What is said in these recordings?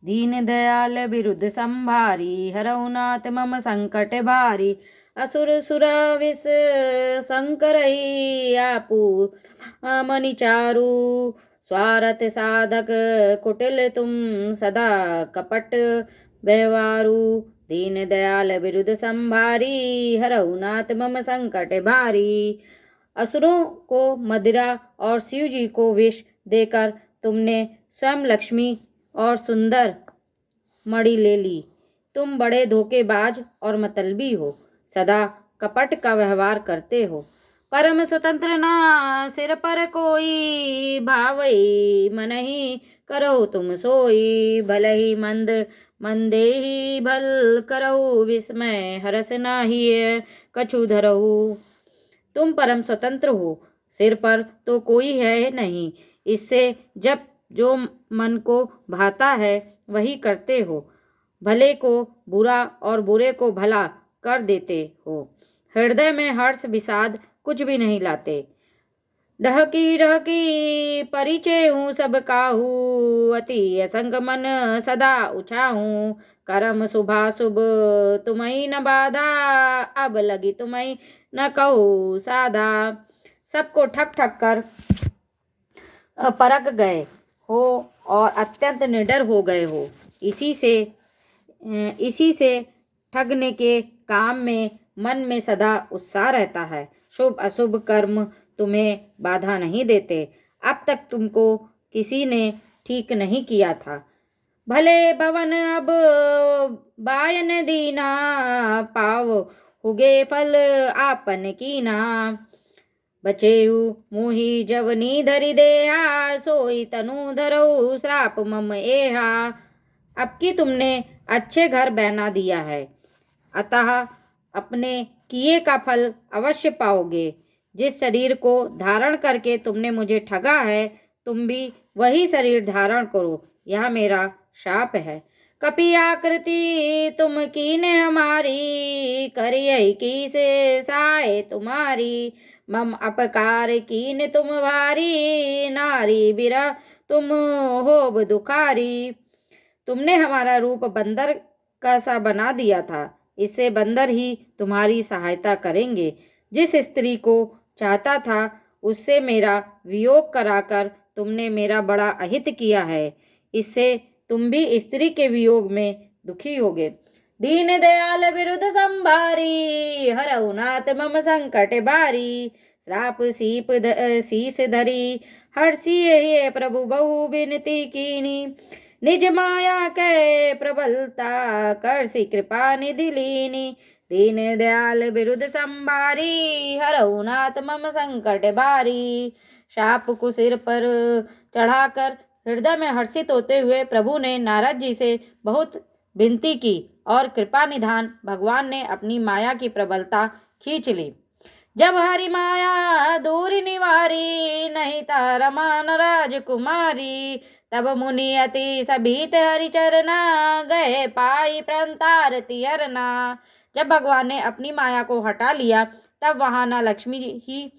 दीन दयाल बिरुद संभारी, हरऊ नाथ मम संकट भारी। असुर सुर विष संकरई, आपू मनि चारु। स्वार्थ साधक कुटिल तुम, सदा कपट व्यवहारु। दीन दयाल बिरुद संभारी, हरऊ नाथ मम संकट भारी। असुरों को मदिरा और शिव जी को विष देकर तुमने स्वयं लक्ष्मी और सुंदर मणि ले ली। तुम बड़े धोखेबाज और मतलबी हो, सदा कपट का व्यवहार करते हो। परम स्वतंत्र ना सिर पर कोई, भावई मन ही करो तुम सोई। भले ही मंद मंदे ही भल करहु, विस्मय हरस नाही कछु धरहु। तुम परम स्वतंत्र हो, सिर पर तो कोई है नहीं, इससे जब जो मन को भाता है वही करते हो। भले को बुरा और बुरे को भला कर देते हो। हृदय में हर्ष विषाद कुछ भी नहीं लाते। डहकी डहकी परिचय हूँ सब काहू, अति असंग मन सदा उछाहूँ। करम शुभाशुभ तुम्हें न बाधा, अब लगी तुम्हें न कहूँ साधा। सबको ठक ठक कर परख गए हो और अत्यंत निडर हो गए हो। इसी से ठगने के काम में मन में सदा उत्साह रहता है। शुभ अशुभ कर्म तुम्हें बाधा नहीं देते। अब तक तुमको किसी ने ठीक नहीं किया था। भले भवन अब बायन दीना, पाव हुगे फल आपन कीना। बचेऊ मोही जवनी धरि देहा, सोई तनु धरऊ श्राप मम एहा। अब की तुमने अच्छे घर बना दिया है, अतः अपने किए का फल अवश्य पाओगे। जिस शरीर को धारण करके तुमने मुझे ठगा है, तुम भी वही शरीर धारण करो, यह मेरा शाप है। कपि आकृति तुम कीने हमारी, करियई की से साय तुम्हारी। मम अपकार कीन तुम भारी, नारी बिरह तुम होब दुखारी। तुमने हमारा रूप बंदर का सा बना दिया था, इससे बंदर ही तुम्हारी सहायता करेंगे। जिस स्त्री को चाहता था उससे मेरा वियोग कराकर तुमने मेरा बड़ा अहित किया है, इससे तुम भी स्त्री के वियोग में दुखी होगे। दीन दयाल बिरुद संभारी, हरऊ नाथ मम संकट भारी। श्राप शीस धरी, हर्षि हे प्रभु बहु विनती कीनी। निज माया के प्रबलता, करसी कृपा निधि लीनी। दीन दयाल बिरुद संभारी, हरऊ नाथ मम संकट भारी। शाप को सिर पर चढ़ाकर हृदय में हर्षित होते हुए प्रभु ने नारद जी से बहुत विनती की और कृपा निधान भगवान ने अपनी माया की प्रबलता खींच ली। जब हरि माया दूर निवारी, नहीं था रमान राजकुमारी। तब मुनि अति सभीत हरि चरना, गए पाई प्रंतार तियरना। जब भगवान ने अपनी माया को हटा लिया, तब वहां न लक्ष्मी ही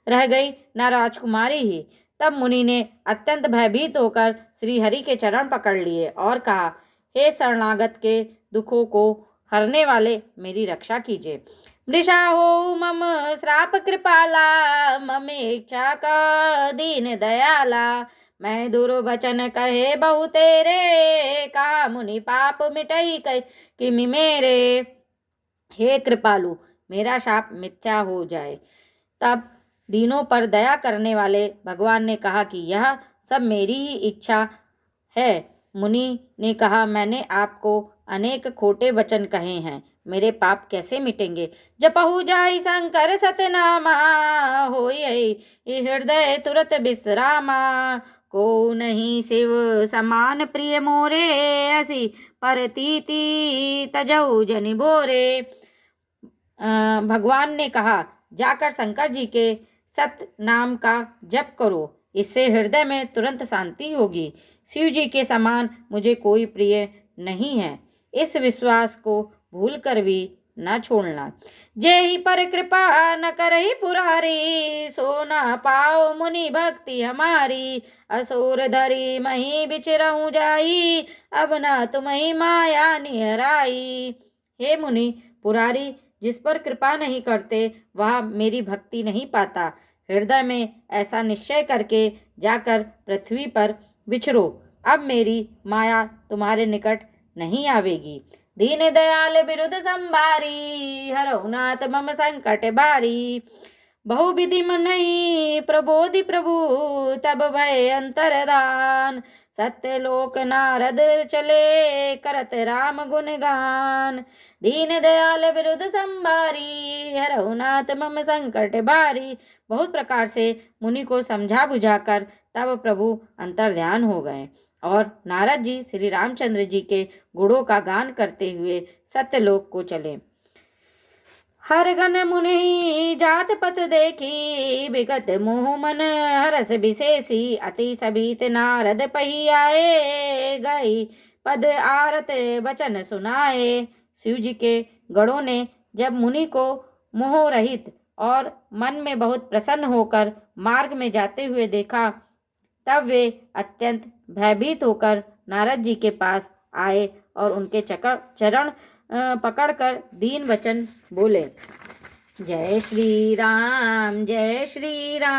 रह गई न राजकुमारी ही। तब मुनि ने अत्यंत भयभीत होकर श्री हरि के चरण पकड़ लिए और कहा, हे शरणागत के दुखों को हरने वाले, मेरी रक्षा कीजिए। मृषा हो मम श्राप कृपाला, मम इच्छा का दीन दयाला। मैं दुर्वचन कहे बहु तेरे, कहा मुनि पाप मिटई किमि मेरे। हे कृपालु, मेरा शाप मिथ्या हो जाए। तब दीनों पर दया करने वाले भगवान ने कहा कि यह सब मेरी ही इच्छा है। मुनि ने कहा, मैंने आपको अनेक खोटे वचन कहे हैं, मेरे पाप कैसे मिटेंगे। जपहु जाहि शंकर सतनामा, होई हृदय तुरत विश्रामा। को नहीं शिव समान प्रिय मोरे, ऐसी परतीति तजऊ जनि बोरे। भगवान ने कहा, जाकर शंकर जी के सत नाम का जप करो, इससे हृदय में तुरंत शांति होगी। शिव जी के समान मुझे कोई प्रिय नहीं है। इस विश्वास को भूलकर भी न छोड़ना। जेहि पर कृपा न करहि पुरारी, सो न पाओ मुनि भक्ति हमारी। असुर धरि मही बिचरऊँ जाई, अब न तुम्हि माया निहराई। हे मुनि, पुरारी जिस पर कृपा नहीं करते वह मेरी भक्ति नहीं पाता। हृदय में ऐसा निश्चय करके जाकर पृथ्वी पर विचरो। अब मेरी माया तुम्हारे निकट नहीं आवेगी। दीन दयाल बिरुद संभारी, हरहु नाथ मम संकट बारी। बहुविधि नहीं प्रबोधि प्रभु, तब भय अंतरदान। सत्य लोक नारद चले, करत राम गुण गान। दीन दयाल बिरुद संभारी, हरहु नाथ मम संकट बारी। बहुत प्रकार से मुनि को समझा बुझाकर तब प्रभु अंतर्ध्यान हो गए और नारद जी श्री रामचंद्र जी के गुणों का गान करते हुए सत्यलोक को चले। हर गण मुनि जात पत देखी, विगत मोह मन हरस विशेषी। अति सभीत नारद पही आए, गई पद आरत वचन सुनाए। शिव जी के गणों ने जब मुनि को मोह रहित और मन में बहुत प्रसन्न होकर मार्ग में जाते हुए देखा, तब वे अत्यंत भयभीत होकर नारद जी के पास आए और उनके चरण पकड़कर दीन वचन बोले। जय श्री राम, जय श्री राम।